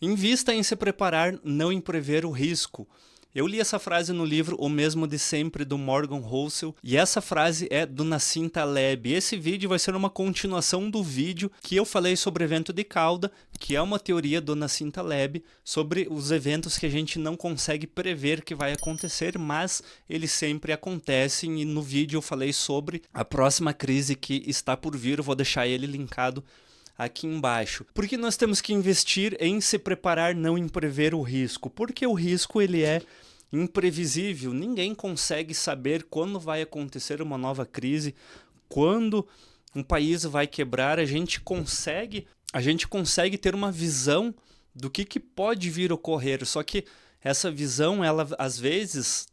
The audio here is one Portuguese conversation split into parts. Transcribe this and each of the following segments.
Invista em se preparar, não em prever o risco. Eu li essa frase no livro O Mesmo de Sempre, do Morgan Housel, e essa frase é do Nassim Taleb. Esse vídeo vai ser uma continuação do vídeo que eu falei sobre o evento de cauda, que é uma teoria do Nassim Taleb sobre os eventos que a gente não consegue prever que vai acontecer, mas eles sempre acontecem, e no vídeo eu falei sobre a próxima crise que está por vir. Eu vou deixar ele linkado aqui embaixo. Por que nós temos que investir em se preparar, não em prever o risco? Porque o risco ele é imprevisível. Ninguém consegue saber quando vai acontecer uma nova crise, quando um país vai quebrar. A gente consegue ter uma visão do que pode vir a ocorrer. Só que essa visão, ela às vezes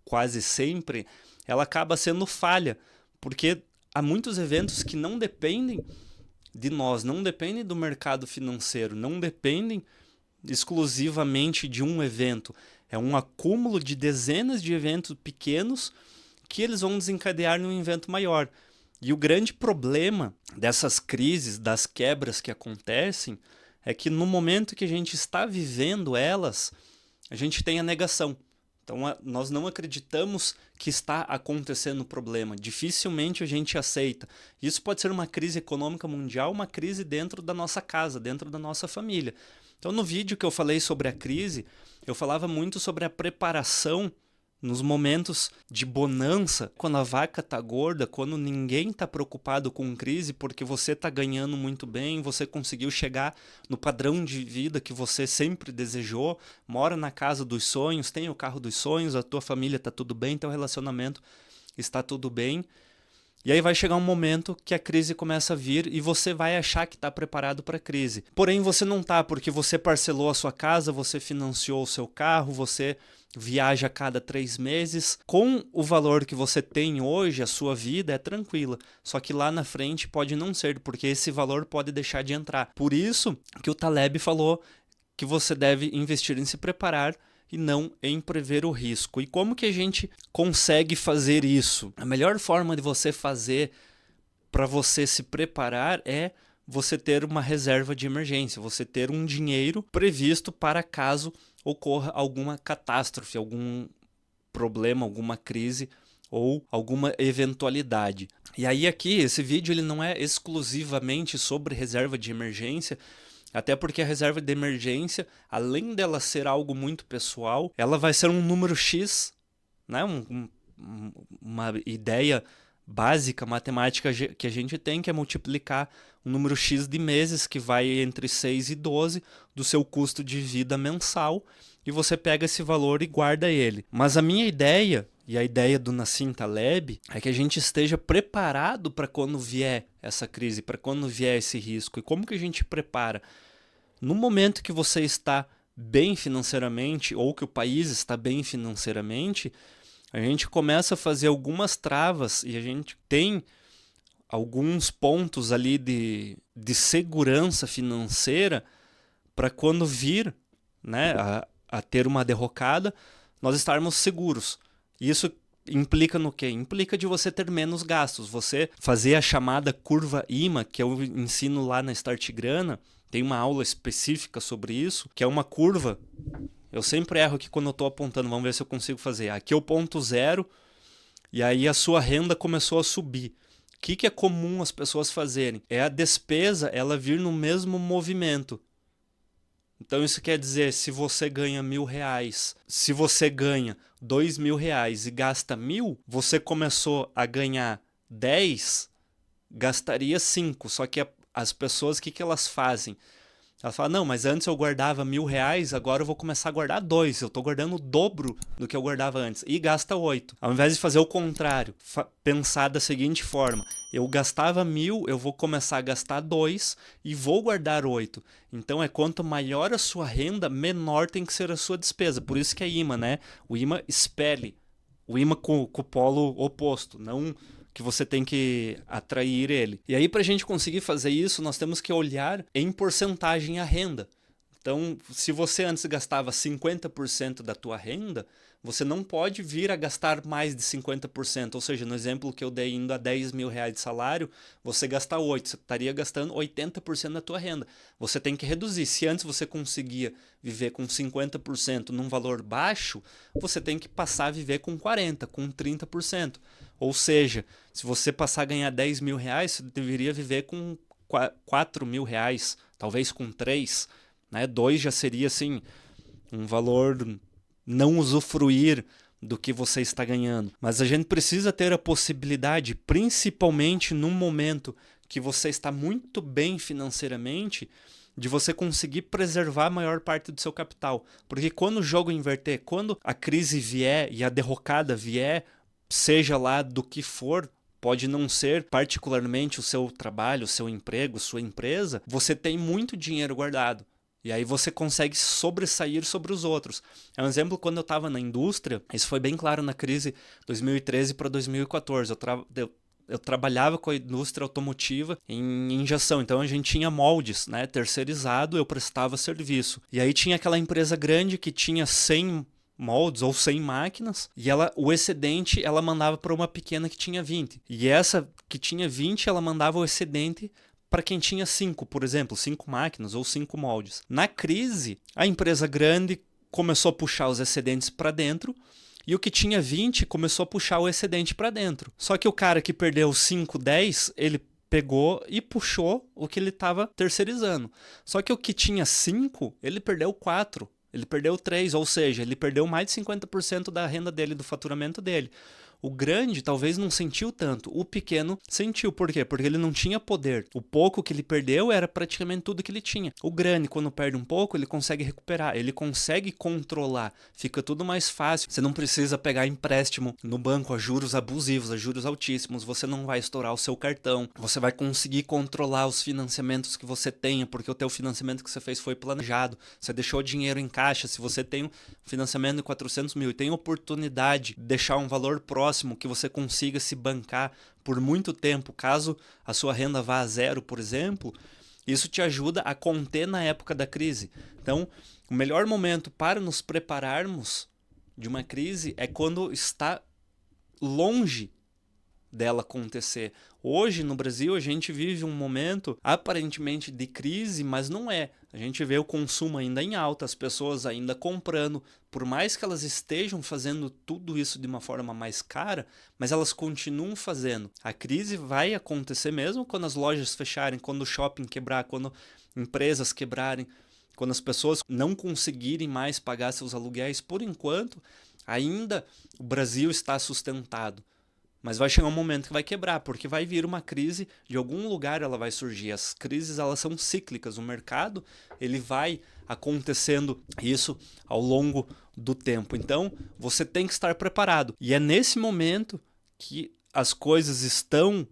quase sempre, ela acaba sendo falha, porque há muitos eventos que não dependem de nós, não dependem do mercado financeiro, não dependem exclusivamente de um evento. É um acúmulo de dezenas de eventos pequenos que eles vão desencadear num evento maior. E o grande problema dessas crises, das quebras que acontecem, é que no momento que a gente está vivendo elas, a gente tem a negação. Então, nós não acreditamos que está acontecendo o problema. Dificilmente a gente aceita. Isso pode ser uma crise econômica mundial, uma crise dentro da nossa casa, dentro da nossa família. Então, no vídeo que eu falei sobre a crise, eu falava muito sobre a preparação nos momentos de bonança, quando a vaca está gorda, quando ninguém está preocupado com crise, porque você está ganhando muito bem, você conseguiu chegar no padrão de vida que você sempre desejou, mora na casa dos sonhos, tem o carro dos sonhos, a tua família está tudo bem, teu relacionamento está tudo bem. E aí vai chegar um momento que a crise começa a vir e você vai achar que está preparado para a crise. Porém, você não está, porque você parcelou a sua casa, você financiou o seu carro, você viaja a cada 3 meses. Com o valor que você tem hoje, a sua vida é tranquila. Só que lá na frente pode não ser, porque esse valor pode deixar de entrar. Por isso que o Taleb falou que você deve investir em se preparar e não em prever o risco. E como que a gente consegue fazer isso? A melhor forma de você fazer para você se preparar é você ter uma reserva de emergência, você ter um dinheiro previsto para caso ocorra alguma catástrofe, algum problema, alguma crise ou alguma eventualidade. E aí aqui, esse vídeo ele não é exclusivamente sobre reserva de emergência, até porque a reserva de emergência, além dela ser algo muito pessoal, ela vai ser um número X, né? Uma ideia básica matemática que a gente tem, que é multiplicar um número X de meses, que vai entre 6 e 12, do seu custo de vida mensal, e você pega esse valor e guarda ele. Mas a minha ideia, e a ideia do Nassim Taleb, é que a gente esteja preparado para quando vier essa crise, para quando vier esse risco. E como que a gente prepara? No momento que você está bem financeiramente, ou que o país está bem financeiramente, a gente começa a fazer algumas travas e a gente tem alguns pontos ali de segurança financeira para quando vir, né, a ter uma derrocada, nós estarmos seguros. Isso implica no quê? Implica de você ter menos gastos, você fazer a chamada curva IMA, que eu ensino lá na Start Grana. Tem uma aula específica sobre isso, que é uma curva. Eu sempre erro aqui quando eu estou apontando, vamos ver se eu consigo fazer. Aqui é o ponto zero, e aí a sua renda começou a subir. O que é comum as pessoas fazerem? É a despesa ela vir no mesmo movimento. Então isso quer dizer, se você ganha R$1.000, se você ganha R$2.000 e gasta 1.000, você começou a ganhar 10, gastaria 5. Só que as pessoas, o que elas fazem? Elas falam, não, mas antes eu guardava R$1.000, agora eu vou começar a guardar 2. Eu estou guardando o dobro do que eu guardava antes. E gasta 8. Ao invés de fazer o contrário, pensar da seguinte forma, eu gastava 1.000, eu vou começar a gastar 2 e vou guardar 8. Então quanto maior a sua renda, menor tem que ser a sua despesa. Por isso que é IMA, né? O IMA espelhe. O IMA com o polo oposto, não que você tem que atrair ele. E aí, para a gente conseguir fazer isso, nós temos que olhar em porcentagem a renda. Então, se você antes gastava 50% da tua renda, você não pode vir a gastar mais de 50%. Ou seja, no exemplo que eu dei, indo a 10 mil reais de salário, você gasta 8, você estaria gastando 80% da tua renda. Você tem que reduzir. Se antes você conseguia viver com 50% num valor baixo, você tem que passar a viver com 40%, com 30%. Ou seja, se você passar a ganhar 10 mil reais, você deveria viver com 4 mil reais, talvez com 3, né? 2 já seria assim um valor não usufruir do que você está ganhando. Mas a gente precisa ter a possibilidade, principalmente num momento que você está muito bem financeiramente, de você conseguir preservar a maior parte do seu capital. Porque quando o jogo inverter, quando a crise vier e a derrocada vier, seja lá do que for, pode não ser particularmente o seu trabalho, o seu emprego, sua empresa, você tem muito dinheiro guardado. E aí você consegue sobressair sobre os outros. É um exemplo quando eu estava na indústria, isso foi bem claro na crise 2013 para 2014. Eu trabalhava com a indústria automotiva em injeção, então a gente tinha moldes, né, terceirizado, eu prestava serviço. E aí tinha aquela empresa grande que tinha 100 moldes ou 100 máquinas, e o excedente ela mandava para uma pequena que tinha 20. E essa que tinha 20, ela mandava o excedente para quem tinha 5, por exemplo, 5 máquinas ou 5 moldes. Na crise, a empresa grande começou a puxar os excedentes para dentro e o que tinha 20 começou a puxar o excedente para dentro. Só que o cara que perdeu 5, 10, ele pegou e puxou o que ele estava terceirizando. Só que o que tinha 5, ele perdeu 4, ele perdeu 3, ou seja, ele perdeu mais de 50% da renda dele, do faturamento dele. O grande talvez não sentiu tanto, o pequeno sentiu. Por quê? Porque ele não tinha poder. O pouco que ele perdeu era praticamente tudo que ele tinha. O grande, quando perde um pouco, ele consegue recuperar, ele consegue controlar, fica tudo mais fácil. Você não precisa pegar empréstimo no banco a juros abusivos, a juros altíssimos, você não vai estourar o seu cartão, você vai conseguir controlar os financiamentos que você tenha, porque o teu financiamento que você fez foi planejado, você deixou dinheiro em caixa. Se você tem um financiamento de 400 mil e tem oportunidade de deixar um valor próximo que você consiga se bancar por muito tempo, caso a sua renda vá a zero, por exemplo, isso te ajuda a conter na época da crise. Então, o melhor momento para nos prepararmos de uma crise é quando está longe dela acontecer. Hoje no Brasil a gente vive um momento aparentemente de crise, mas não é. A gente vê o consumo ainda em alta, as pessoas ainda comprando, por mais que elas estejam fazendo tudo isso de uma forma mais cara, mas elas continuam fazendo. A crise vai acontecer mesmo quando as lojas fecharem, quando o shopping quebrar, quando empresas quebrarem, quando as pessoas não conseguirem mais pagar seus aluguéis. Por enquanto, ainda o Brasil está sustentado. Mas vai chegar um momento que vai quebrar, porque vai vir uma crise, de algum lugar ela vai surgir. As crises, elas são cíclicas. O mercado, ele vai acontecendo isso ao longo do tempo. Então, você tem que estar preparado. E é nesse momento que as coisas estão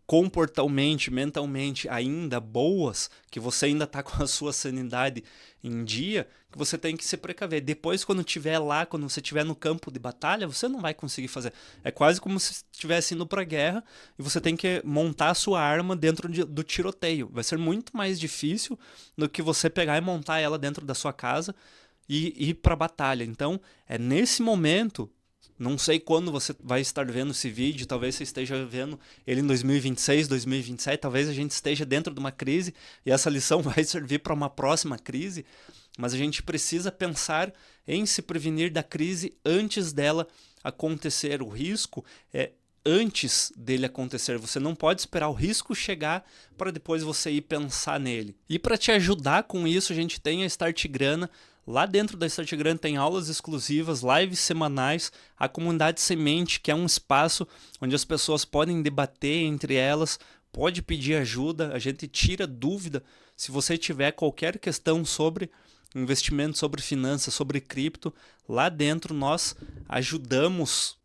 comportalmente, mentalmente ainda boas, que você ainda está com a sua sanidade em dia, que você tem que se precaver. Depois, quando estiver lá, quando você estiver no campo de batalha, você não vai conseguir fazer. É quase como se estivesse indo para a guerra e você tem que montar a sua arma dentro do tiroteio. Vai ser muito mais difícil do que você pegar e montar ela dentro da sua casa e ir para a batalha. Então, é nesse momento. Não sei quando você vai estar vendo esse vídeo, talvez você esteja vendo ele em 2026, 2027, talvez a gente esteja dentro de uma crise e essa lição vai servir para uma próxima crise, mas a gente precisa pensar em se prevenir da crise antes dela acontecer. O risco é antes dele acontecer. Você não pode esperar o risco chegar para depois você ir pensar nele. E para te ajudar com isso, a gente tem a Start Grana. Lá dentro da Start Grana tem aulas exclusivas, lives semanais, a comunidade Semente, que é um espaço onde as pessoas podem debater entre elas, pode pedir ajuda, a gente tira dúvida. Se você tiver qualquer questão sobre investimento, sobre finanças, sobre cripto, lá dentro nós ajudamos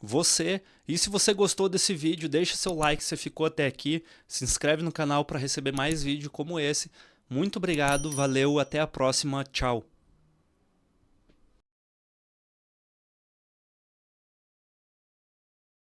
você. E se você gostou desse vídeo, deixa seu like se você ficou até aqui, se inscreve no canal para receber mais vídeos como esse. Muito obrigado, valeu, até a próxima, tchau!